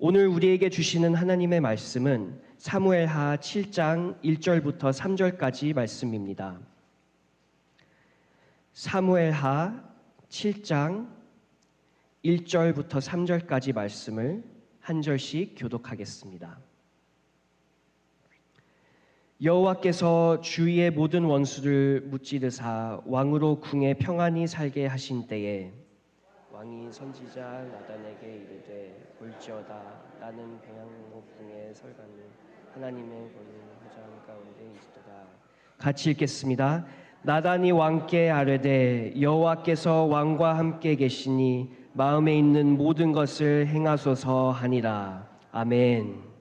오늘 우리에게 주시는 하나님의 말씀은 사무엘하 7장 1절부터 3절까지 말씀입니다. 사무엘하 7장 1절부터 3절까지 말씀을 한 절씩 교독하겠습니다. 여호와께서 주위의 모든 원수를 무찌르사 왕으로 궁에 평안히 살게 하신 때에 왕이 선지자 나단에게 이르되 볼지어다 나는 평양목궁에 설가는 하나님의 권능 회장 가운데 있도다. 같이 읽겠습니다. 나단이 왕께 아뢰되 여호와께서 왕과 함께 계시니 마음에 있는 모든 것을 행하소서 하니라. 아멘.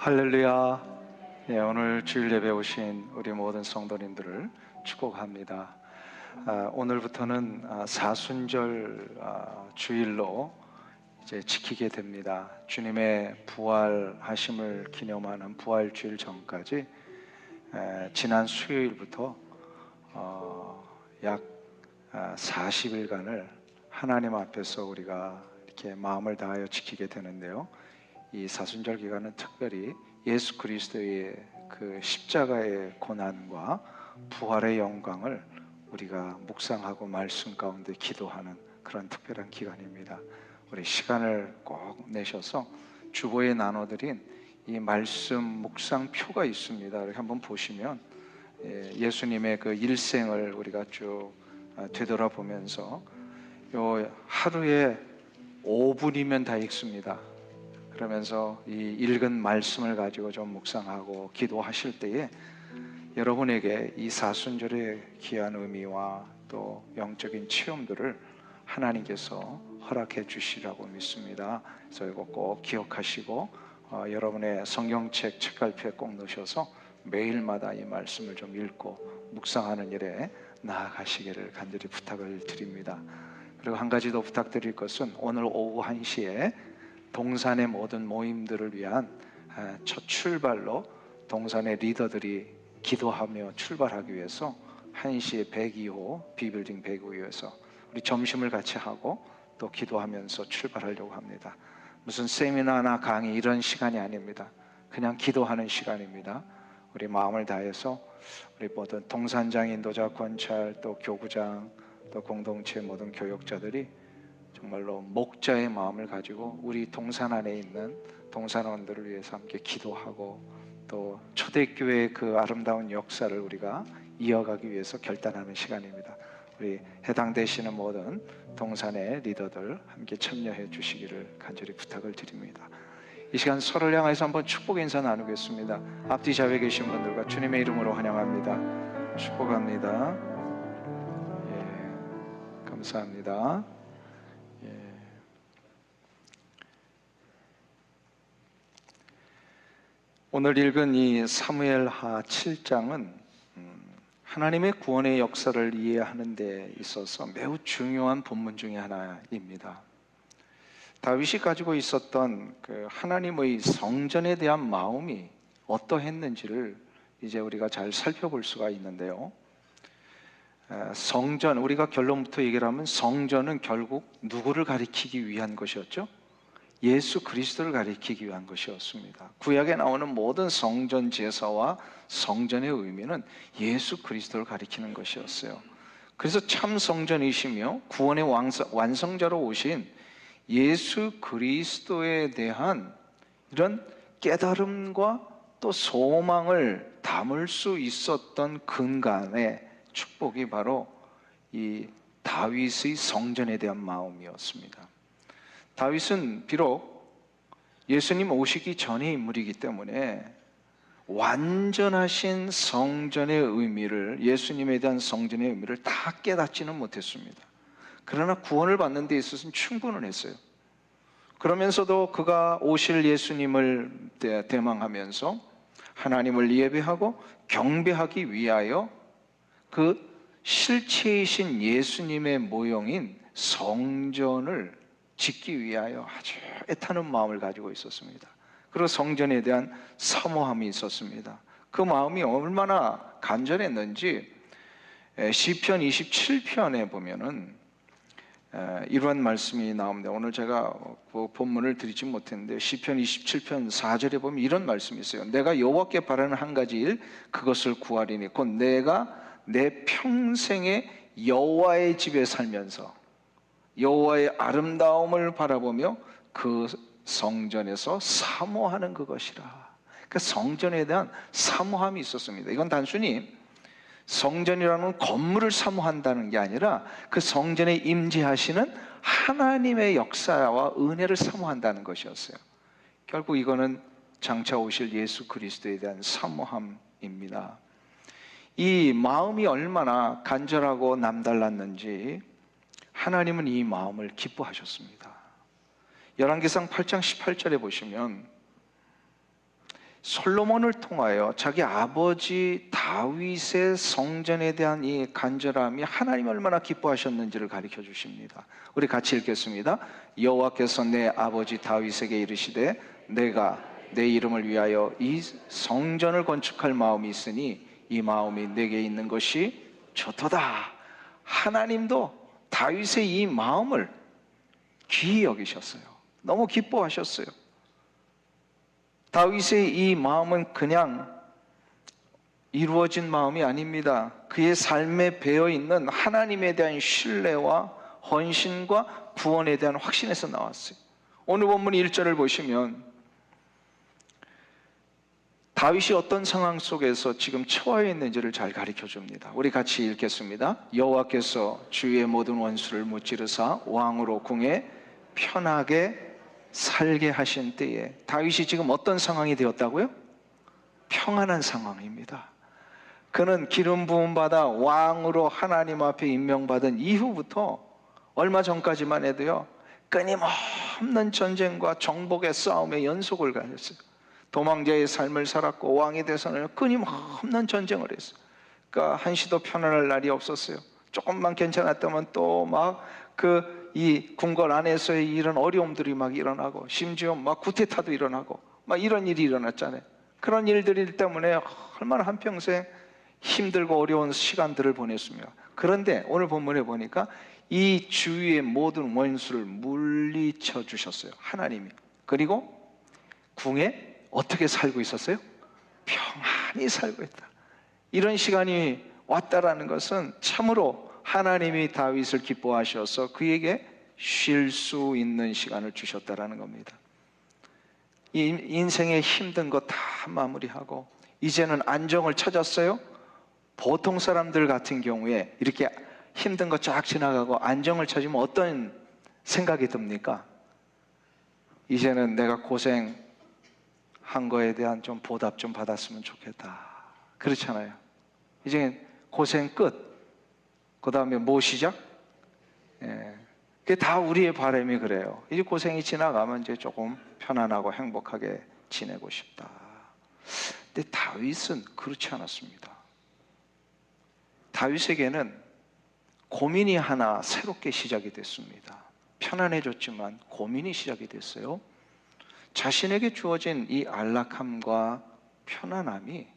할렐루야. 네, 오늘 주일 예배 오신 우리 모든 성도님들을 축복합니다. 오늘부터는 사순절 주일로 이제 지키게 됩니다. 주님의 부활하심을 기념하는 부활주일 전까지 지난 수요일부터 약 40일간을 하나님 앞에서 우리가 이렇게 마음을 다하여 지키게 되는데요. 이 사순절 기간은 특별히 예수 그리스도의 그 십자가의 고난과 부활의 영광을 우리가 묵상하고 말씀 가운데 기도하는 그런 특별한 기간입니다. 우리 시간을 꼭 내셔서 주보에 나눠드린 이 말씀 묵상표가 있습니다. 이렇게 한번 보시면 예수님의 그 일생을 우리가 쭉 되돌아보면서 요 하루에 5분이면 다 읽습니다. 그러면서 이 읽은 말씀을 가지고 좀 묵상하고 기도하실 때에 여러분에게 이 사순절의 귀한 의미와 또 영적인 체험들을 하나님께서 허락해 주시라고 믿습니다. 그래서 이거 꼭 기억하시고 여러분의 성경책 책갈피에 꼭 넣으셔서 매일마다 이 말씀을 좀 읽고 묵상하는 일에 나아가시기를 간절히 부탁을 드립니다. 그리고 한 가지 더 부탁드릴 것은 오늘 오후 1시에 동산의 모든 모임들을 위한 첫 출발로 동산의 리더들이 기도하며 출발하기 위해서 1시에 102호 B빌딩 102호에서 우리 점심을 같이 하고 또 기도하면서 출발하려고 합니다. 무슨 세미나나 강의 이런 시간이 아닙니다. 그냥 기도하는 시간입니다. 우리 마음을 다해서 우리 모든 동산장 인도자 권찰 또 교구장 또 공동체 모든 교역자들이 정말로 목자의 마음을 가지고 우리 동산 안에 있는 동산원들을 위해서 함께 기도하고 또 초대교회의 그 아름다운 역사를 우리가 이어가기 위해서 결단하는 시간입니다. 우리 해당되시는 모든 동산의 리더들 함께 참여해 주시기를 간절히 부탁을 드립니다. 이 시간 서로를 향해서 한번 축복 인사 나누겠습니다. 앞뒤 좌우에 계신 분들과 주님의 이름으로 환영합니다. 축복합니다. 감사합니다. 오늘 읽은 이 사무엘하 7장은 하나님의 구원의 역사를 이해하는 데 있어서 매우 중요한 본문 중에 하나입니다. 다윗이 가지고 있었던 그 하나님의 성전에 대한 마음이 어떠했는지를 이제 우리가 잘 살펴볼 수가 있는데요. 성전, 우리가 결론부터 얘기를 하면 성전은 결국 누구를 가리키기 위한 것이었죠? 예수 그리스도를 가리키기 위한 것이었습니다. 구약에 나오는 모든 성전 제사와 성전의 의미는 예수 그리스도를 가리키는 것이었어요. 그래서 참 성전이시며 구원의 완성자로 오신 예수 그리스도에 대한 이런 깨달음과 또 소망을 담을 수 있었던 근간의 축복이 바로 이 다윗의 성전에 대한 마음이었습니다. 다윗은 비록 예수님 오시기 전의 인물이기 때문에 완전하신 성전의 의미를, 예수님에 대한 성전의 의미를 다 깨닫지는 못했습니다. 그러나 구원을 받는 데 있어서는 충분은 했어요. 그러면서도 그가 오실 예수님을 대망하면서 하나님을 예배하고 경배하기 위하여 그 실체이신 예수님의 모형인 성전을 짓기 위하여 아주 애타는 마음을 가지고 있었습니다. 그리고 성전에 대한 사모함이 있었습니다. 그 마음이 얼마나 간절했는지 시편 27편에 보면은 이런 말씀이 나옵니다. 오늘 제가 그 본문을 드리지 못했는데 시편 27편 4절에 보면 이런 말씀이 있어요. 내가 여호와께 바라는 한 가지 일 그것을 구하리니 곧 내가 내 평생에 여호와의 집에 살면서 여호와의 아름다움을 바라보며 그 성전에서 사모하는 그것이라. 그 성전에 대한 사모함이 있었습니다. 이건 단순히 성전이라는 건물을 사모한다는 게 아니라 그 성전에 임재하시는 하나님의 역사와 은혜를 사모한다는 것이었어요. 결국 이거는 장차 오실 예수 그리스도에 대한 사모함입니다. 이 마음이 얼마나 간절하고 남달랐는지 하나님은 이 마음을 기뻐하셨습니다. 열왕기상 8장 18절에 보시면 솔로몬을 통하여 자기 아버지 다윗의 성전에 대한 이 간절함이 하나님이 얼마나 기뻐하셨는지를 가르쳐 주십니다. 우리 같이 읽겠습니다. 여호와께서 내 아버지 다윗에게 이르시되 내가 내 이름을 위하여 이 성전을 건축할 마음이 있으니 이 마음이 내게 있는 것이 좋도다. 하나님도 다윗의 이 마음을 귀히 여기셨어요. 너무 기뻐하셨어요. 다윗의 이 마음은 그냥 이루어진 마음이 아닙니다. 그의 삶에 배어있는 하나님에 대한 신뢰와 헌신과 구원에 대한 확신에서 나왔어요. 오늘 본문 1절을 보시면 다윗이 어떤 상황 속에서 지금 처해 있는지를 잘 가르쳐 줍니다. 우리 같이 읽겠습니다. 여호와께서 주의 모든 원수를 무찌르사 왕으로 궁에 편하게 살게 하신 때에 다윗이 지금 어떤 상황이 되었다고요? 평안한 상황입니다. 그는 기름 부음 받아 왕으로 하나님 앞에 임명받은 이후부터 얼마 전까지만 해도요 끊임없는 전쟁과 정복의 싸움의 연속을 가졌어요. 도망자의 삶을 살았고 왕이 돼서는 끊임없는 전쟁을 했어요. 그러니까 한시도 편안할 날이 없었어요. 조금만 괜찮았다면 또 막 이 궁궐 안에서의 이런 어려움들이 막 일어나고 심지어 막 구테타도 일어나고 막 이런 일이 일어났잖아요. 그런 일들 때문에 얼마나 한평생 힘들고 어려운 시간들을 보냈습니다. 그런데 오늘 본문에 보니까 이 주위의 모든 원수를 물리쳐 주셨어요. 하나님이. 그리고 궁에 어떻게 살고 있었어요? 평안히 살고 있다. 이런 시간이 왔다라는 것은 참으로 하나님이 다윗을 기뻐하셔서 그에게 쉴 수 있는 시간을 주셨다라는 겁니다. 이 인생의 힘든 거 다 마무리하고 이제는 안정을 찾았어요. 보통 사람들 같은 경우에 이렇게 힘든 거 쫙 지나가고 안정을 찾으면 어떤 생각이 듭니까? 이제는 내가 고생한 거에 대한 좀 보답 좀 받았으면 좋겠다. 그렇잖아요. 이제 고생 끝. 그 다음에 뭐 시작? 그게 다 우리의 바람이 그래요. 이제 고생이 지나가면 이제 조금 편안하고 행복하게 지내고 싶다. 근데 다윗은 그렇지 않았습니다. 다윗에게는 고민이 하나 새롭게 시작이 됐습니다. 편안해졌지만 고민이 시작이 됐어요. 자신에게 주어진 이 안락함과 편안함이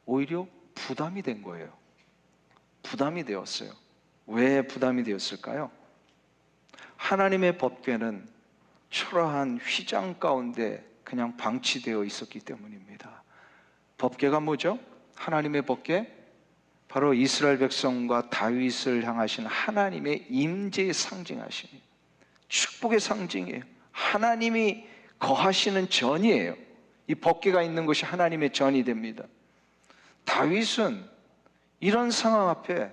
오히려 부담이 된 거예요. 부담이 되었어요. 왜 부담이 되었을까요? 하나님의 법궤는 초라한 휘장 가운데 그냥 방치되어 있었기 때문입니다. 법궤가 뭐죠? 하나님의 법궤? 바로 이스라엘 백성과 다윗을 향하신 하나님의 임재의 상징하심이 축복의 상징이에요. 하나님이 거하시는 전이에요. 이 법궤가 있는 것이 하나님의 전이 됩니다. 다윗은 이런 상황 앞에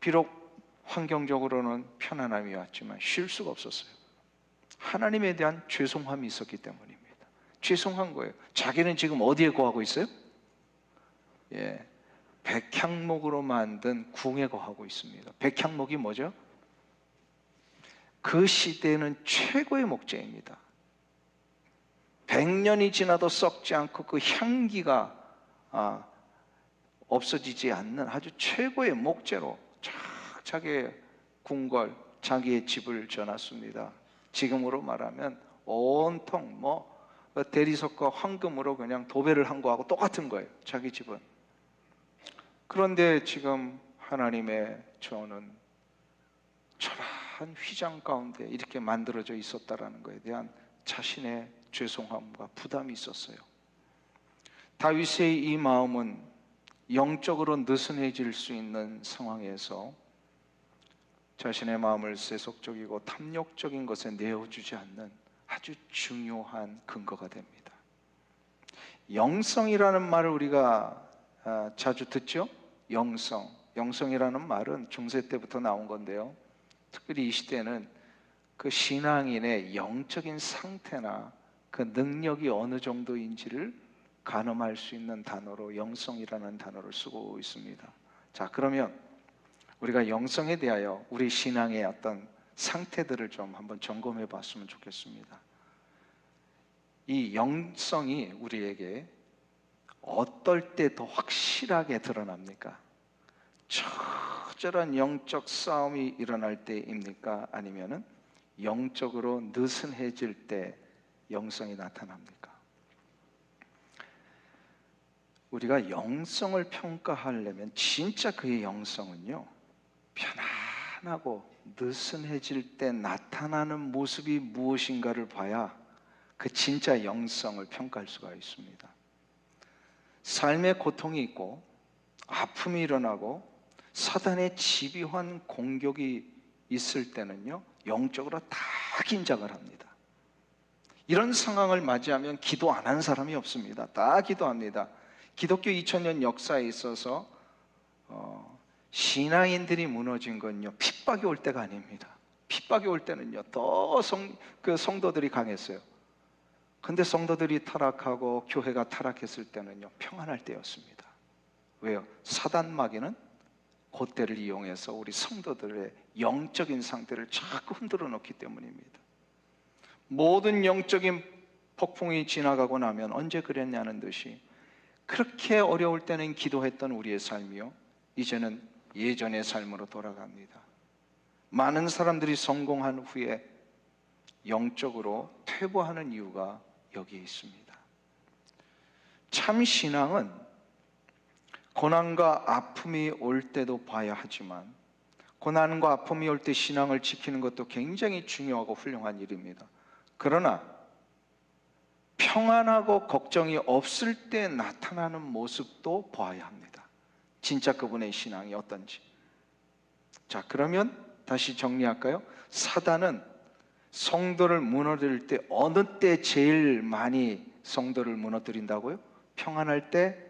비록 환경적으로는 편안함이 왔지만 쉴 수가 없었어요. 하나님에 대한 죄송함이 있었기 때문입니다. 죄송한 거예요. 자기는 지금 어디에 거하고 있어요? 백향목으로 만든 궁에 거하고 있습니다. 백향목이 뭐죠? 그 시대에는 최고의 목재입니다. 100년이 지나도 썩지 않고 그 향기가 없어지지 않는 아주 최고의 목재로 자기의 궁궐, 자기의 집을 지어놨습니다. 지금으로 말하면 온통 대리석과 황금으로 그냥 도배를 한 거하고 똑같은 거예요. 자기 집은. 그런데 지금 하나님의 저는 초라한 휘장 가운데 이렇게 만들어져 있었다라는 것에 대한 자신의 죄송함과 부담이 있었어요. 다윗의 이 마음은 영적으로 느슨해질 수 있는 상황에서 자신의 마음을 세속적이고 탐욕적인 것에 내어주지 않는 아주 중요한 근거가 됩니다. 영성이라는 말을 우리가 자주 듣죠? 영성이라는 말은 중세 때부터 나온 건데요. 특별히 이 시대는 그 신앙인의 영적인 상태나 그 능력이 어느 정도인지를 가늠할 수 있는 단어로 영성이라는 단어를 쓰고 있습니다. 자, 그러면 우리가 영성에 대하여 우리 신앙의 어떤 상태들을 좀 한번 점검해 봤으면 좋겠습니다. 이 영성이 우리에게 어떨 때 더 확실하게 드러납니까? 처절한 영적 싸움이 일어날 때입니까? 아니면은 영적으로 느슨해질 때 영성이 나타납니까? 우리가 영성을 평가하려면 진짜 그의 영성은요, 편안하고 느슨해질 때 나타나는 모습이 무엇인가를 봐야 그 진짜 영성을 평가할 수가 있습니다. 삶의 고통이 있고 아픔이 일어나고 사단의 집요한 공격이 있을 때는요, 영적으로 다 긴장을 합니다. 이런 상황을 맞이하면 기도 안 하는 사람이 없습니다. 다 기도합니다. 기독교 2000년 역사에 있어서 신앙인들이 무너진 건요, 핍박이 올 때가 아닙니다. 핍박이 올 때는요, 더 성도들이 강했어요. 근데 성도들이 타락하고 교회가 타락했을 때는요, 평안할 때였습니다. 왜요? 사단 마귀는 그때를 이용해서 우리 성도들의 영적인 상태를 자꾸 흔들어 놓기 때문입니다. 모든 영적인 폭풍이 지나가고 나면 언제 그랬냐는 듯이 그렇게 어려울 때는 기도했던 우리의 삶이요, 이제는 예전의 삶으로 돌아갑니다. 많은 사람들이 성공한 후에 영적으로 퇴보하는 이유가 여기에 있습니다. 참 신앙은 고난과 아픔이 올 때도 봐야 하지만 고난과 아픔이 올 때 신앙을 지키는 것도 굉장히 중요하고 훌륭한 일입니다. 그러나 평안하고 걱정이 없을 때 나타나는 모습도 봐야 합니다. 진짜 그분의 신앙이 어떤지. 자, 그러면 다시 정리할까요? 사단은 성도를 무너뜨릴 때 어느 때 제일 많이 성도를 무너뜨린다고요? 평안할 때?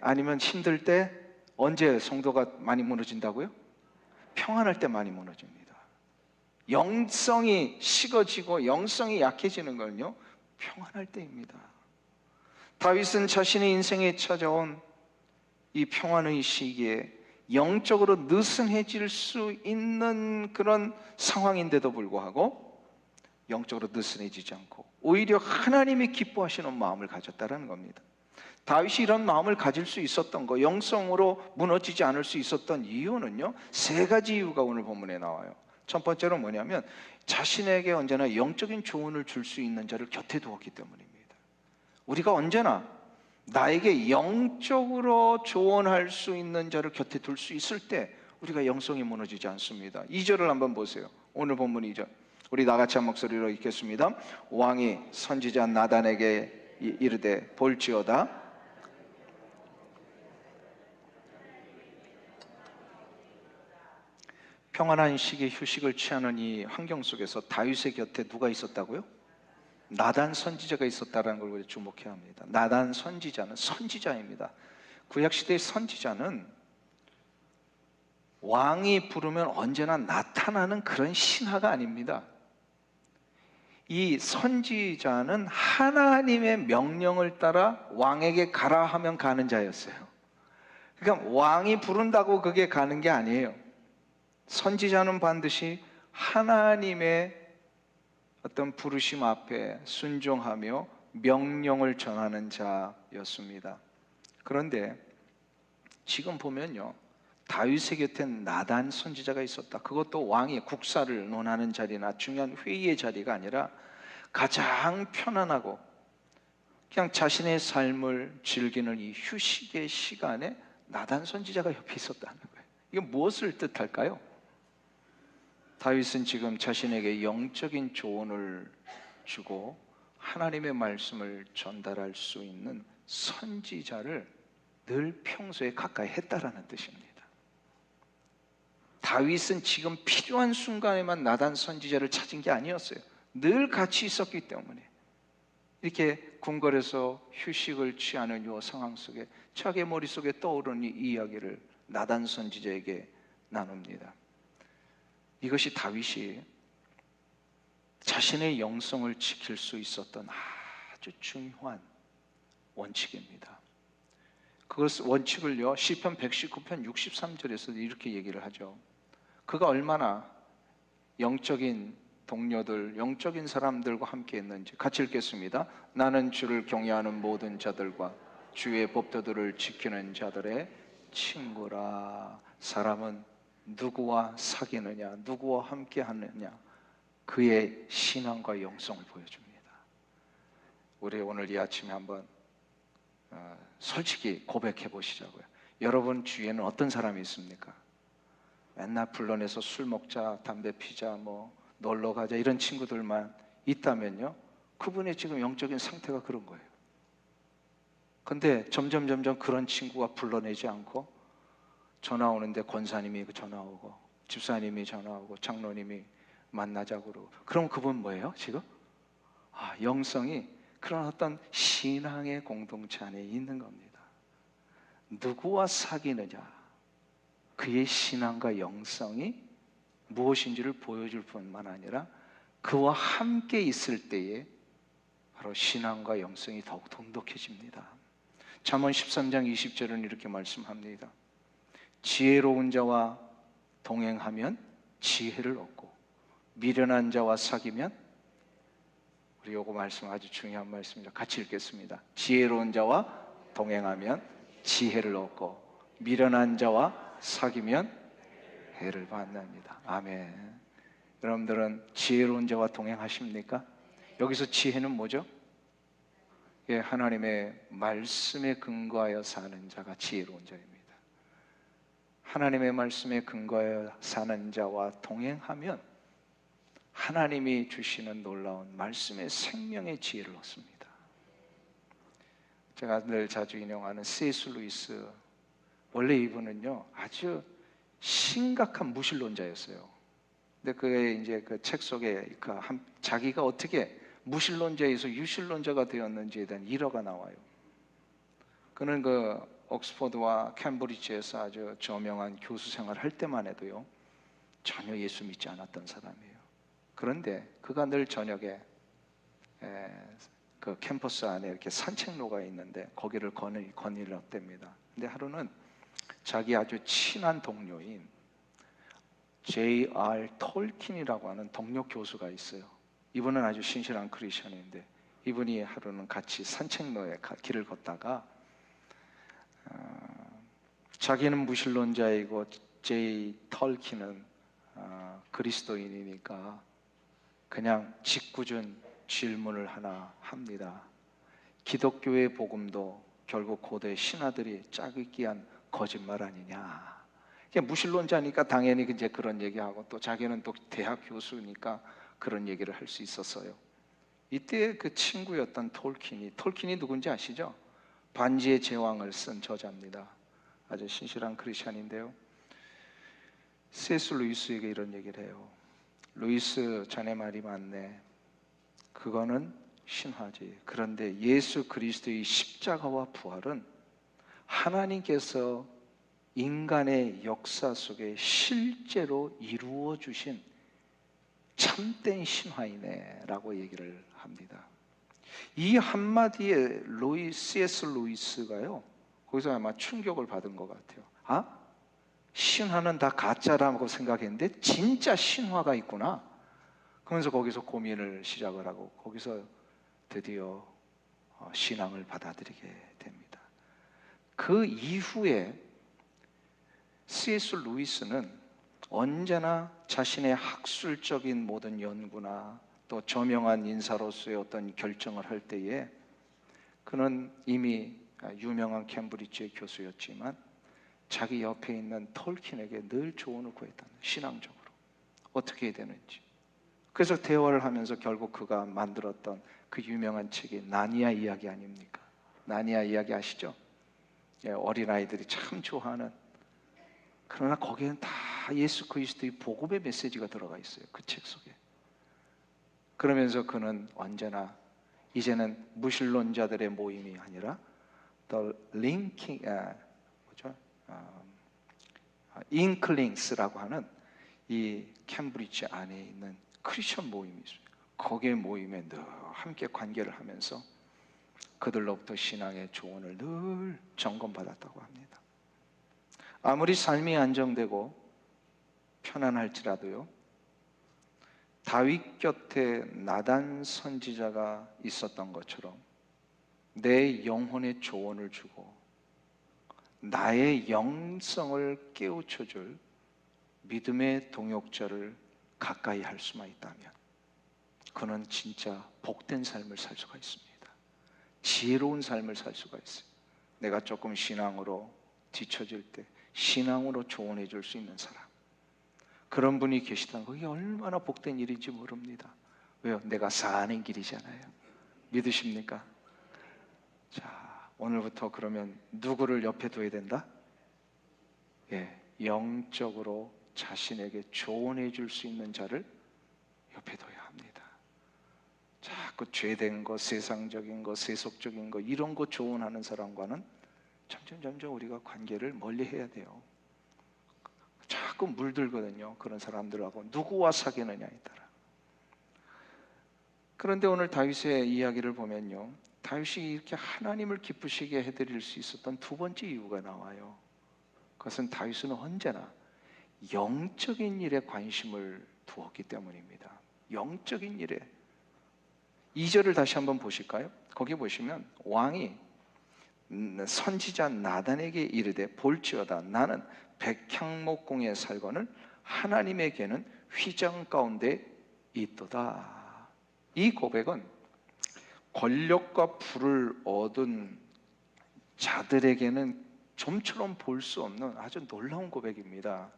아니면 힘들 때? 언제 성도가 많이 무너진다고요? 평안할 때 많이 무너집니다. 영성이 식어지고 영성이 약해지는 건요, 평안할 때입니다. 다윗은 자신의 인생에 찾아온 이 평안의 시기에 영적으로 느슨해질 수 있는 그런 상황인데도 불구하고 영적으로 느슨해지지 않고 오히려 하나님이 기뻐하시는 마음을 가졌다는 겁니다. 다윗이 이런 마음을 가질 수 있었던 거, 영성으로 무너지지 않을 수 있었던 이유는요, 세 가지 이유가 오늘 본문에 나와요. 첫 번째로 뭐냐면 자신에게 언제나 영적인 조언을 줄 수 있는 자를 곁에 두었기 때문입니다. 우리가 언제나 나에게 영적으로 조언할 수 있는 자를 곁에 둘 수 있을 때 우리가 영성이 무너지지 않습니다. 2절을 한번 보세요. 오늘 본문 2절 우리 나같이 한 목소리로 읽겠습니다. 왕이 선지자 나단에게 이르되 볼지어다 평안한 시기에 휴식을 취하는 이 환경 속에서 다윗의 곁에 누가 있었다고요? 나단 선지자가 있었다는 걸 우리 주목해야 합니다. 나단 선지자는 선지자입니다. 구약시대의 선지자는 왕이 부르면 언제나 나타나는 그런 신하가 아닙니다. 이 선지자는 하나님의 명령을 따라 왕에게 가라 하면 가는 자였어요. 그러니까 왕이 부른다고 그게 가는 게 아니에요. 선지자는 반드시 하나님의 어떤 부르심 앞에 순종하며 명령을 전하는 자였습니다. 그런데 지금 보면요, 다윗의 곁엔 나단 선지자가 있었다. 그것도 왕이 국사를 논하는 자리나 중요한 회의의 자리가 아니라 가장 편안하고 그냥 자신의 삶을 즐기는 이 휴식의 시간에 나단 선지자가 옆에 있었다는 거예요. 이게 무엇을 뜻할까요? 다윗은 지금 자신에게 영적인 조언을 주고 하나님의 말씀을 전달할 수 있는 선지자를 늘 평소에 가까이 했다라는 뜻입니다. 다윗은 지금 필요한 순간에만 나단 선지자를 찾은 게 아니었어요. 늘 같이 있었기 때문에 이렇게 궁궐에서 휴식을 취하는 이 상황 속에 자기 머릿속에 떠오르는 이 이야기를 나단 선지자에게 나눕니다. 이것이 다윗이 자신의 영성을 지킬 수 있었던 아주 중요한 원칙입니다. 그것 원칙을요, 시편 119편 63절에서 이렇게 얘기를 하죠. 그가 얼마나 영적인 동료들, 영적인 사람들과 함께 했는지 같이 읽겠습니다. 나는 주를 경외하는 모든 자들과 주의 법도들을 지키는 자들의 친구라. 사람은 누구와 사귀느냐, 누구와 함께 하느냐, 그의 신앙과 영성을 보여줍니다. 우리 오늘 이 아침에 한번 솔직히 고백해 보시자고요. 여러분 주위에는 어떤 사람이 있습니까? 맨날 불러내서 술 먹자, 담배 피자, 놀러 가자 이런 친구들만 있다면요, 그분의 지금 영적인 상태가 그런 거예요. 근데 점점 그런 친구가 불러내지 않고 전화 오는데 권사님이 전화 오고 집사님이 전화 오고 장로님이 만나자고 그러고, 그럼 그분 뭐예요 지금? 영성이 그런 어떤 신앙의 공동체 안에 있는 겁니다. 누구와 사귀느냐, 그의 신앙과 영성이 무엇인지를 보여줄 뿐만 아니라 그와 함께 있을 때에 바로 신앙과 영성이 더욱 돈독해집니다. 잠언 13장 20절은 이렇게 말씀합니다. 지혜로운 자와 동행하면 지혜를 얻고 미련한 자와 사귀면, 우리 요거 말씀 아주 중요한 말씀입니다. 같이 읽겠습니다. 지혜로운 자와 동행하면 지혜를 얻고 미련한 자와 사귀면 해를 받습니다. 아멘. 여러분들은 지혜로운 자와 동행하십니까? 여기서 지혜는 뭐죠? 하나님의 말씀에 근거하여 사는 자가 지혜로운 자입니다. 하나님의 말씀에 근거하여 사는 자와 동행하면 하나님이 주시는 놀라운 말씀의 생명의 지혜를 얻습니다. 제가 늘 자주 인용하는 C.S. 루이스, 원래 이분은요 아주 심각한 무신론자였어요. 근데 그의 이제 그 책 속에 자기가 어떻게 무신론자에서 유신론자가 되었는지에 대한 일화가 나와요. 그는 그 옥스퍼드와 캠브리지에서 아주 저명한 교수 생활을 할 때만 해도요 전혀 예수 믿지 않았던 사람이에요. 그런데 그가 늘 저녁에 그 캠퍼스 안에 이렇게 산책로가 있는데 거기를 거닐었답니다. 근데 하루는 자기 아주 친한 동료인 J.R. 톨킨이라고 하는 동료 교수가 있어요. 이분은 아주 신실한 크리스천인데 이분이 하루는 같이 산책로에 길을 걷다가 자기는 무신론자이고 J. 톨킨은 그리스도인이니까 그냥 짓궂은 질문을 하나 합니다. 기독교의 복음도 결국 고대 신하들이 짜깁기 한 거짓말 아니냐. 무신론자니까 당연히 이제 그런 얘기하고 또 자기는 또 대학 교수니까 그런 얘기를 할 수 있었어요. 이때 그 친구였던 톨킨이 누군지 아시죠? 반지의 제왕을 쓴 저자입니다. 아주 신실한 크리스천인데요. C.S. 루이스에게 이런 얘기를 해요. 루이스, 자네 말이 맞네. 그거는 신화지. 그런데 예수 그리스도의 십자가와 부활은 하나님께서 인간의 역사 속에 실제로 이루어 주신 참된 신화이네 라고 얘기를 합니다. 이 한마디에 C.S. 루이스가요 거기서 아마 충격을 받은 것 같아요. 신화는 다 가짜라고 생각했는데 진짜 신화가 있구나. 그러면서 거기서 고민을 시작을 하고 거기서 드디어 신앙을 받아들이게 됩니다. 그 이후에 C.S. 루이스는 언제나 자신의 학술적인 모든 연구나 또 저명한 인사로서의 어떤 결정을 할 때에 그는 이미 유명한 캠브리지의 교수였지만 자기 옆에 있는 톨킨에게 늘 조언을 구했다. 신앙적으로 어떻게 해야 되는지. 그래서 대화를 하면서 결국 그가 만들었던 그 유명한 책이 나니아 이야기 아닙니까? 나니아 이야기 아시죠? 예, 어린아이들이 참 좋아하는. 그러나 거기에는 다 예수 그리스도의 복음의 메시지가 들어가 있어요. 그 책 속에. 그러면서 그는 언제나 이제는 무신론자들의 모임이 아니라 The Linking, 인클링스라고 하는 이 캠브리지 안에 있는 크리스천 모임이 있어요. 거기에 모임에 늘 함께 관계를 하면서 그들로부터 신앙의 조언을 늘 점검받았다고 합니다. 아무리 삶이 안정되고 편안할지라도요, 다윗 곁에 나단 선지자가 있었던 것처럼 내 영혼의 조언을 주고 나의 영성을 깨우쳐줄 믿음의 동역자를 가까이 할 수만 있다면 그는 진짜 복된 삶을 살 수가 있습니다. 지혜로운 삶을 살 수가 있어요. 내가 조금 신앙으로 뒤처질 때 신앙으로 조언해 줄 수 있는 사람, 그런 분이 계시다는 그게 얼마나 복된 일인지 모릅니다. 왜요? 내가 사는 길이잖아요. 믿으십니까? 자, 오늘부터 그러면 누구를 옆에 둬야 된다? 예, 영적으로 자신에게 조언해 줄 수 있는 자를 옆에 둬야 합니다. 자꾸 죄된 거, 세상적인 거, 세속적인 거 이런 거 조언하는 사람과는 점점 우리가 관계를 멀리 해야 돼요. 자꾸 물들거든요. 그런 사람들하고 누구와 사귀느냐에 따라. 그런데 오늘 다윗의 이야기를 보면요, 다윗이 이렇게 하나님을 기쁘시게 해드릴 수 있었던 두 번째 이유가 나와요. 그것은 다윗은 언제나 영적인 일에 관심을 두었기 때문입니다. 영적인 일에. 2절을 다시 한번 보실까요? 거기 보시면 왕이 선지자 나단에게 이르되 볼지어다 나는 백향목공에 살거늘 하나님에게는 휘장 가운데 있도다. 이 고백은 권력과 부를 얻은 자들에게는 좀처럼 볼 수 없는 아주 놀라운 고백입니다.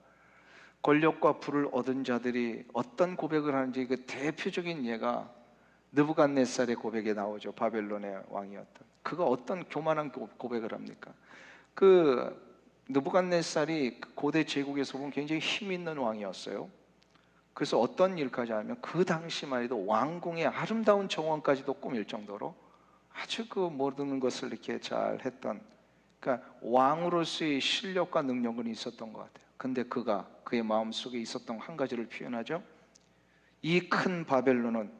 권력과 부를 얻은 자들이 어떤 고백을 하는지 그 대표적인 예가 느부갓네살의 고백에 나오죠. 바벨론의 왕이었던 그가 어떤 교만한 고백을 합니까? 그 느부갓네살이 고대 제국에서 보면 굉장히 힘 있는 왕이었어요. 그래서 어떤 일까지 하면 그 당시만 해도 왕궁의 아름다운 정원까지도 꾸밀 정도로 아주 그 모든 것을 이렇게 잘 했던, 그러니까 왕으로서의 실력과 능력은 있었던 것 같아요. 근데 그가 그의 마음속에 있었던 한 가지를 표현하죠. 이 큰 바벨론은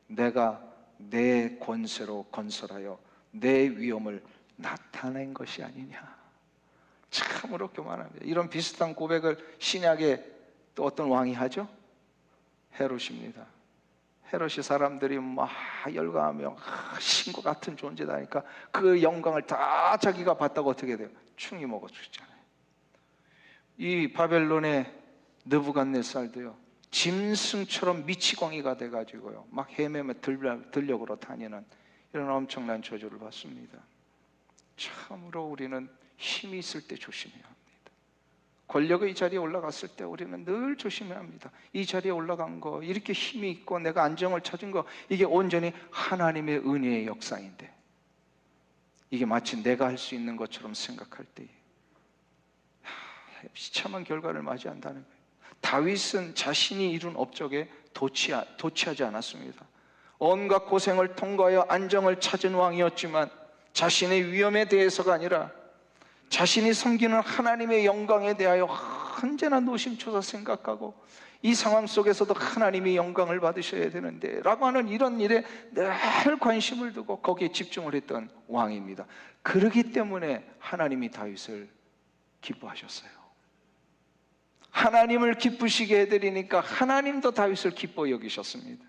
내가 내 권세로 건설하여 내 위엄을 나타낸 것이 아니냐. 참으로 교만합니다. 이런 비슷한 고백을 신약에 또 어떤 왕이 하죠? 헤롯입니다. 헤롯이 사람들이 막 열광하며 신과 같은 존재다니까 그 영광을 다 자기가 받다고 어떻게 돼요? 충이 먹어 죽잖아요. 이 바벨론의 느부갓네살도요, 짐승처럼 미치광이가 돼가지고요 막 헤매며 들녘으로 다니는 이런 엄청난 저주를 받습니다. 참으로 우리는 힘이 있을 때 조심해야 합니다. 권력의 자리에 올라갔을 때 우리는 늘 조심해야 합니다. 이 자리에 올라간 거, 이렇게 힘이 있고 내가 안정을 찾은 거, 이게 온전히 하나님의 은혜의 역사인데 이게 마치 내가 할 수 있는 것처럼 생각할 때 비참한 결과를 맞이한다는 거예요. 다윗은 자신이 이룬 업적에 도취하지 않았습니다. 온갖 고생을 통과하여 안정을 찾은 왕이었지만 자신의 위엄에 대해서가 아니라 자신이 섬기는 하나님의 영광에 대하여 언제나 노심초사 생각하고 이 상황 속에서도 하나님이 영광을 받으셔야 되는데 라고 하는 이런 일에 늘 관심을 두고 거기에 집중을 했던 왕입니다. 그렇기 때문에 하나님이 다윗을 기뻐하셨어요. 하나님을 기쁘시게 해드리니까 하나님도 다윗을 기뻐 여기셨습니다.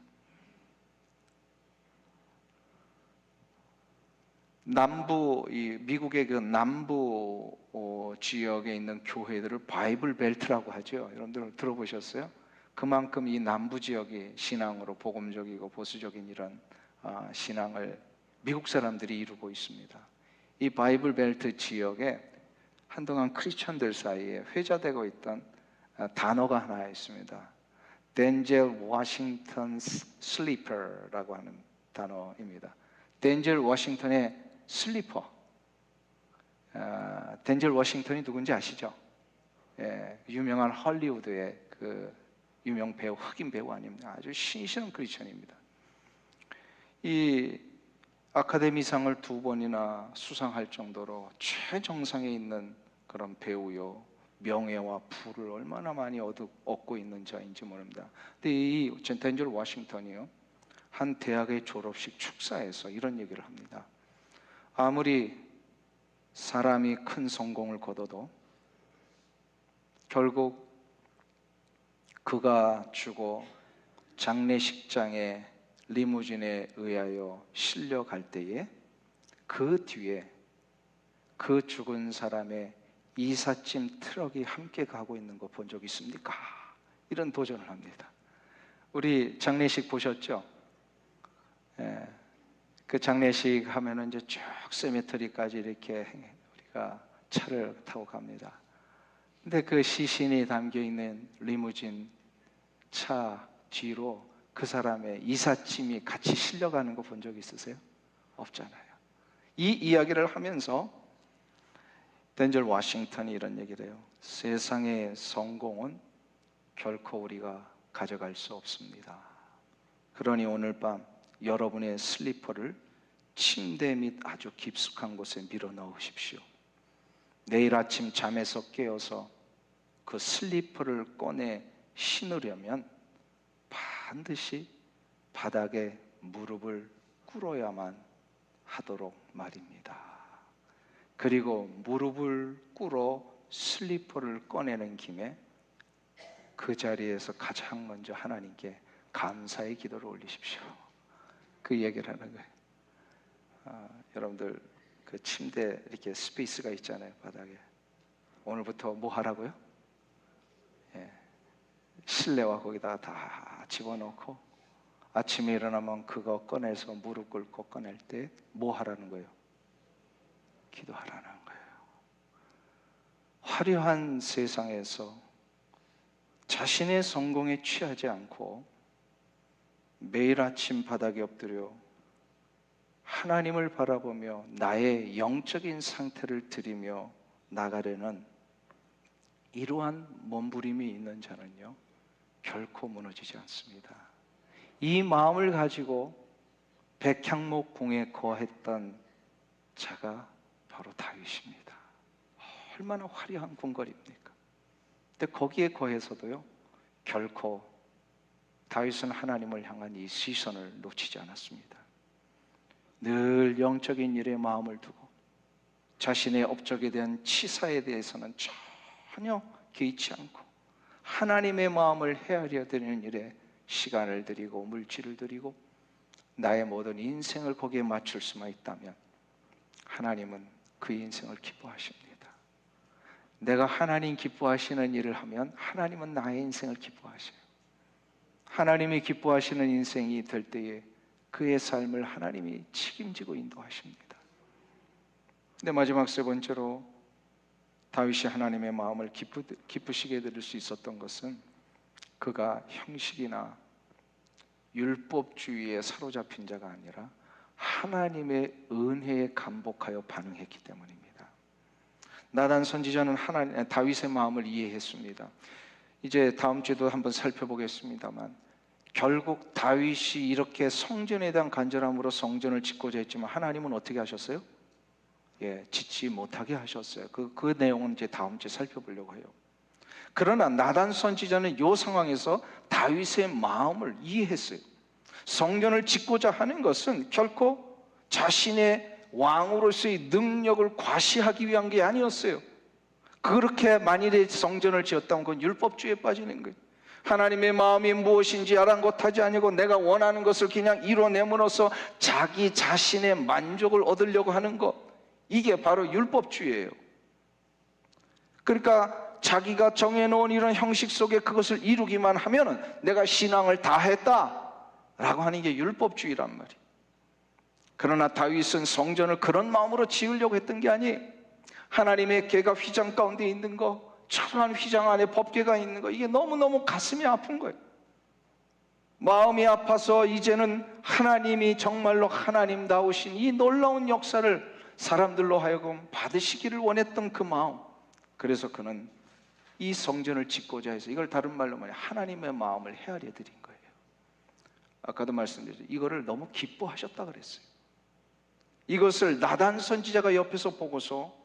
미국의 그 남부 지역에 있는 교회들을 바이블 벨트라고 하죠. 여러분들 들어보셨어요? 그만큼 이 남부 지역이 신앙으로 복음적이고 보수적인 이런 신앙을 미국 사람들이 이루고 있습니다. 이 바이블 벨트 지역에 한동안 크리스천들 사이에 회자되고 있던 단어가 하나 있습니다. 덴젤 워싱턴 슬리퍼라고 하는 단어입니다. 덴젤 워싱턴의 슬리퍼. 덴젤 워싱턴이 누군지 아시죠? 유명한 헐리우드의 그 유명 배우, 흑인 배우 아닙니다. 아주 신실한 크리스천입니다. 이 아카데미상을 2번이나 수상할 정도로 최정상에 있는 그런 배우요, 명예와 부를 얼마나 많이 얻고 있는 자인지 모릅니다. 근데 이 덴젤 워싱턴이요, 한 대학의 졸업식 축사에서 이런 얘기를 합니다. 아무리 사람이 큰 성공을 거둬도 결국 그가 주고 장례식장에 리무진에 의하여 실려갈 때에 그 뒤에 그 죽은 사람의 이삿짐 트럭이 함께 가고 있는 거 본 적 있습니까? 이런 도전을 합니다. 우리 장례식 보셨죠? 그 장례식 하면은 이제 쭉 세미터리까지 이렇게 우리가 차를 타고 갑니다. 근데 그 시신이 담겨 있는 리무진 차 뒤로 그 사람의 이삿짐이 같이 실려가는 거 본 적 있으세요? 없잖아요. 이 이야기를 하면서 덴젤 워싱턴이 이런 얘기를 해요. 세상의 성공은 결코 우리가 가져갈 수 없습니다. 그러니 오늘 밤 여러분의 슬리퍼를 침대 및 아주 깊숙한 곳에 밀어 넣으십시오. 내일 아침 잠에서 깨어서 그 슬리퍼를 꺼내 신으려면 반드시 바닥에 무릎을 꿇어야만 하도록 말입니다. 그리고 무릎을 꿇어 슬리퍼를 꺼내는 김에 그 자리에서 가장 먼저 하나님께 감사의 기도를 올리십시오. 그 얘기를 하는 거예요. 여러분들 그 침대 이렇게 스페이스가 있잖아요, 바닥에. 오늘부터 뭐 하라고요? 실내화 거기다가 다 집어넣고 아침에 일어나면 그거 꺼내서 무릎 꿇고 꺼낼 때 뭐 하라는 거예요? 기도하라는 거예요. 화려한 세상에서 자신의 성공에 취하지 않고 매일 아침 바닥에 엎드려 하나님을 바라보며 나의 영적인 상태를 드리며 나가려는 이러한 몸부림이 있는 자는요, 결코 무너지지 않습니다. 이 마음을 가지고 백향목 궁에 거했던 자가 바로 다윗입니다. 얼마나 화려한 궁궐입니까? 근데 거기에 거해서도요, 결코 다윗은 하나님을 향한 이 시선을 놓치지 않았습니다. 늘 영적인 일에 마음을 두고 자신의 업적에 대한 치사에 대해서는 전혀 개의치 않고 하나님의 마음을 헤아려 드리는 일에 시간을 드리고 물질을 드리고 나의 모든 인생을 거기에 맞출 수만 있다면 하나님은 그 인생을 기뻐하십니다. 내가 하나님 기뻐하시는 일을 하면 하나님은 나의 인생을 기뻐하셔요. 하나님이 기뻐하시는 인생이 될 때에 그의 삶을 하나님이 책임지고 인도하십니다. 근데 마지막 세 번째로 다윗이 하나님의 마음을 기쁘시게 해드릴 수 있었던 것은 그가 형식이나 율법주의에 사로잡힌 자가 아니라 하나님의 은혜에 감복하여 반응했기 때문입니다. 나단 선지자는 다윗의 마음을 이해했습니다. 이제 다음 주에도 한번 살펴보겠습니다만 결국 다윗이 이렇게 성전에 대한 간절함으로 성전을 짓고자 했지만 하나님은 어떻게 하셨어요? 짓지 못하게 하셨어요. 그 내용은 이제 다음 주에 살펴보려고 해요. 그러나 나단 선지자는 이 상황에서 다윗의 마음을 이해했어요. 성전을 짓고자 하는 것은 결코 자신의 왕으로서의 능력을 과시하기 위한 게 아니었어요. 그렇게 만일에 성전을 지었다면 그건 율법주의에 빠지는 거예요. 하나님의 마음이 무엇인지 아랑곳하지 아니고 내가 원하는 것을 그냥 이뤄내므로써 자기 자신의 만족을 얻으려고 하는 것, 이게 바로 율법주의예요. 그러니까 자기가 정해놓은 이런 형식 속에 그것을 이루기만 하면은 내가 신앙을 다 했다라고 하는 게 율법주의란 말이에요. 그러나 다윗은 성전을 그런 마음으로 지으려고 했던 게 아니에요. 하나님의 궤가 휘장 가운데 있는 거, 초라한 휘장 안에 법궤가 있는 거, 이게 너무너무 가슴이 아픈 거예요. 마음이 아파서 이제는 하나님이 정말로 하나님다우신 이 놀라운 역사를 사람들로 하여금 받으시기를 원했던 그 마음, 그래서 그는 이 성전을 짓고자 해서, 이걸 다른 말로 말해 하나님의 마음을 헤아려 드린 거예요. 아까도 말씀드렸죠. 이거를 너무 기뻐하셨다 그랬어요. 이것을 나단 선지자가 옆에서 보고서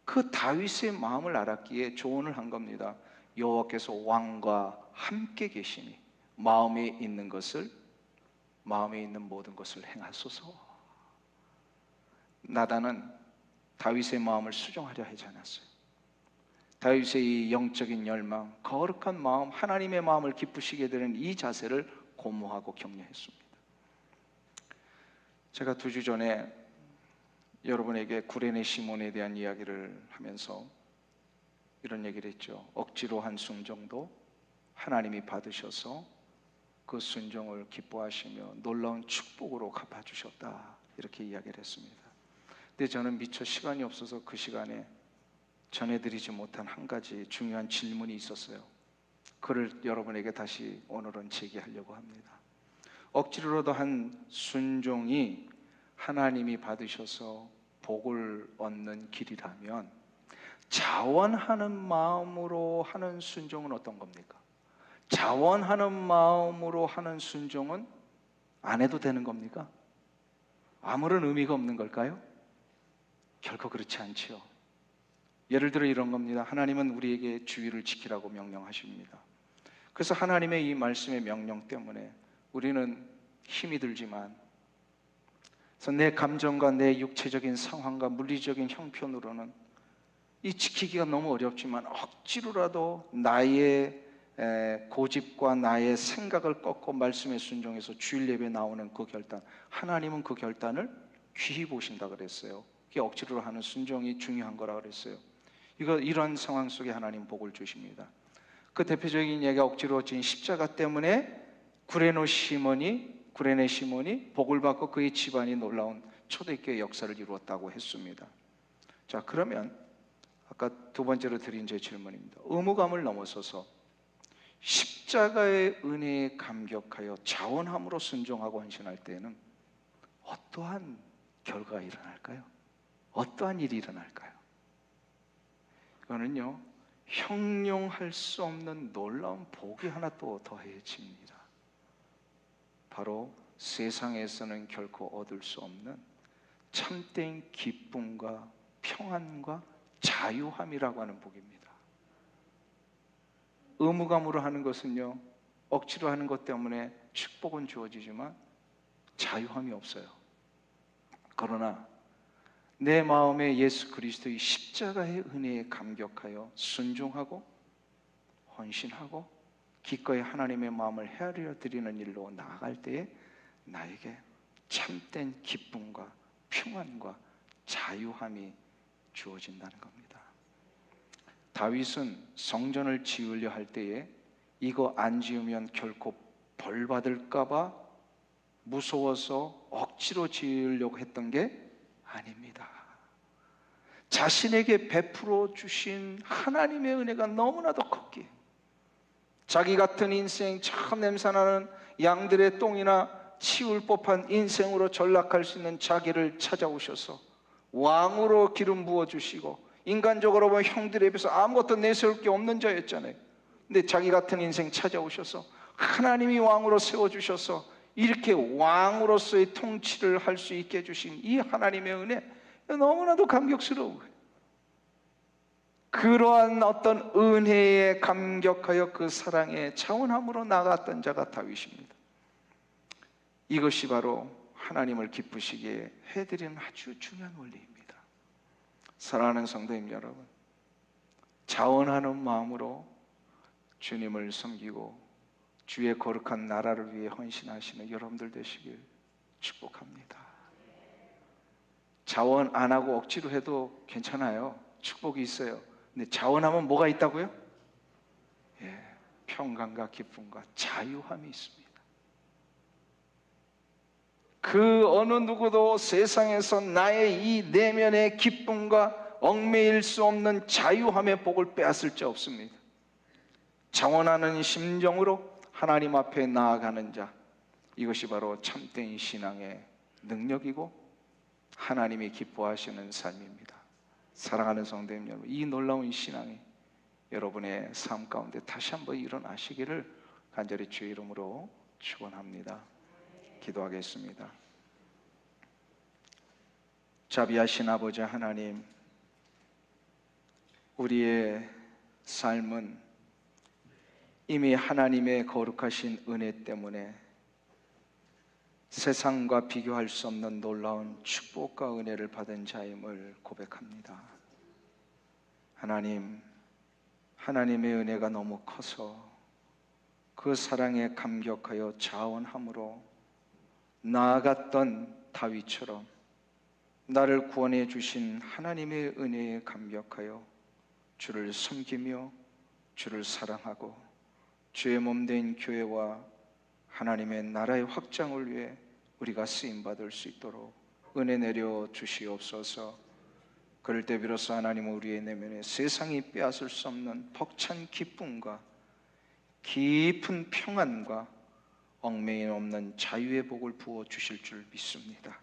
그 다윗의 마음을 알았기에 조언을 한 겁니다. 여호와께서 왕과 함께 계시니 마음에 있는 모든 것을 행하소서. 나단은 다윗의 마음을 수정하려 하지 않았어요. 다윗의 이 영적인 열망, 거룩한 마음, 하나님의 마음을 기쁘시게 되는 이 자세를 고무하고 격려했습니다. 제가 2주 전에 여러분에게 구레네 시몬에 대한 이야기를 하면서 이런 얘기를 했죠. 억지로 한 순종도 하나님이 받으셔서 그 순종을 기뻐하시며 놀라운 축복으로 갚아주셨다, 이렇게 이야기를 했습니다. 근데 저는 미처 시간이 없어서 그 시간에 전해드리지 못한 한 가지 중요한 질문이 있었어요. 그를 여러분에게 다시 오늘은 제기하려고 합니다. 억지로라도 한 순종이 하나님이 받으셔서 복을 얻는 길이라면, 자원하는 마음으로 하는 순종은 어떤 겁니까? 자원하는 마음으로 하는 순종은 안 해도 되는 겁니까? 아무런 의미가 없는 걸까요? 결코 그렇지 않지요. 예를 들어 이런 겁니다. 하나님은 우리에게 주의를 지키라고 명령하십니다. 그래서 하나님의 이 말씀의 명령 때문에 우리는 힘이 들지만, 그래서 내 감정과 내 육체적인 상황과 물리적인 형편으로는 이 지키기가 너무 어렵지만 억지로라도 나의 고집과 나의 생각을 꺾고 말씀에 순종해서 주일 예배에 나오는 그 결단, 하나님은 그 결단을 귀히 보신다 그랬어요. 그게 억지로 하는 순종이 중요한 거라 그랬어요. 이런 상황 속에 하나님 복을 주십니다. 그 대표적인 예가 억지로 진 십자가 때문에 구레네 시몬이 복을 받고 그의 집안이 놀라운 초대교회 역사를 이루었다고 했습니다. 자, 그러면 아까 두 번째로 드린 제 질문입니다. 의무감을 넘어서서 십자가의 은혜에 감격하여 자원함으로 순종하고 헌신할 때에는 어떠한 결과가 일어날까요? 어떠한 일이 일어날까요? 이거는요, 형용할 수 없는 놀라운 복이 하나 또 더해집니다. 바로 세상에서는 결코 얻을 수 없는 참된 기쁨과 평안과 자유함이라고 하는 복입니다. 의무감으로 하는 것은요, 억지로 하는 것 때문에 축복은 주어지지만 자유함이 없어요. 그러나 내 마음에 예수 그리스도의 십자가의 은혜에 감격하여 순종하고 헌신하고 기꺼이 하나님의 마음을 헤아려 드리는 일로 나아갈 때에 나에게 참된 기쁨과 평안과 자유함이 주어진다는 겁니다. 다윗은 성전을 지으려 할 때에 이거 안 지으면 결코 벌 받을까 봐 무서워서 억지로 지으려고 했던 게 아닙니다. 자신에게 베풀어 주신 하나님의 은혜가 너무나도 컸기에 자기 같은 인생, 참 냄새나는 양들의 똥이나 치울 법한 인생으로 전락할 수 있는 자기를 찾아오셔서 왕으로 기름 부어주시고, 인간적으로 보면 형들에 비해서 아무것도 내세울 게 없는 자였잖아요. 근데 자기 같은 인생 찾아오셔서 하나님이 왕으로 세워주셔서 이렇게 왕으로서의 통치를 할 수 있게 해주신 이 하나님의 은혜, 너무나도 감격스러운 거예요. 그러한 어떤 은혜에 감격하여 그 사랑에 자원함으로 나갔던 자가 다윗입니다. 이것이 바로 하나님을 기쁘시게 해드리는 아주 중요한 원리입니다. 사랑하는 성도님 여러분, 자원하는 마음으로 주님을 섬기고 주의 거룩한 나라를 위해 헌신하시는 여러분들 되시길 축복합니다. 자원 안 하고 억지로 해도 괜찮아요. 축복이 있어요. 근데 자원하면 뭐가 있다고요? 예, 평강과 기쁨과 자유함이 있습니다. 그 어느 누구도 세상에서 나의 이 내면의 기쁨과 얽매일 수 없는 자유함의 복을 빼앗을 자 없습니다. 자원하는 심정으로 하나님 앞에 나아가는 자, 이것이 바로 참된 신앙의 능력이고 하나님이 기뻐하시는 삶입니다. 사랑하는 성도님 여러분, 이 놀라운 신앙이 여러분의 삶 가운데 다시 한번 일어나시기를 간절히 주의 이름으로 축원합니다. 기도하겠습니다. 자비하신 아버지 하나님, 우리의 삶은 이미 하나님의 거룩하신 은혜 때문에 세상과 비교할 수 없는 놀라운 축복과 은혜를 받은 자임을 고백합니다. 하나님, 하나님의 은혜가 너무 커서 그 사랑에 감격하여 자원함으로 나아갔던 다윗처럼 나를 구원해 주신 하나님의 은혜에 감격하여 주를 섬기며 주를 사랑하고 주의 몸된 교회와 하나님의 나라의 확장을 위해 우리가 쓰임받을 수 있도록 은혜 내려 주시옵소서. 그럴 때 비로소 하나님은 우리의 내면에 세상이 빼앗을 수 없는 벅찬 기쁨과 깊은 평안과 얽매임 없는 자유의 복을 부어 주실 줄 믿습니다.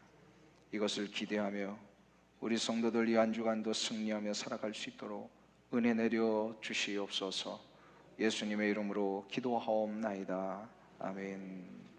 이것을 기대하며 우리 성도들 이 한 주간도 승리하며 살아갈 수 있도록 은혜 내려 주시옵소서. 예수님의 이름으로 기도하옵나이다. 아멘.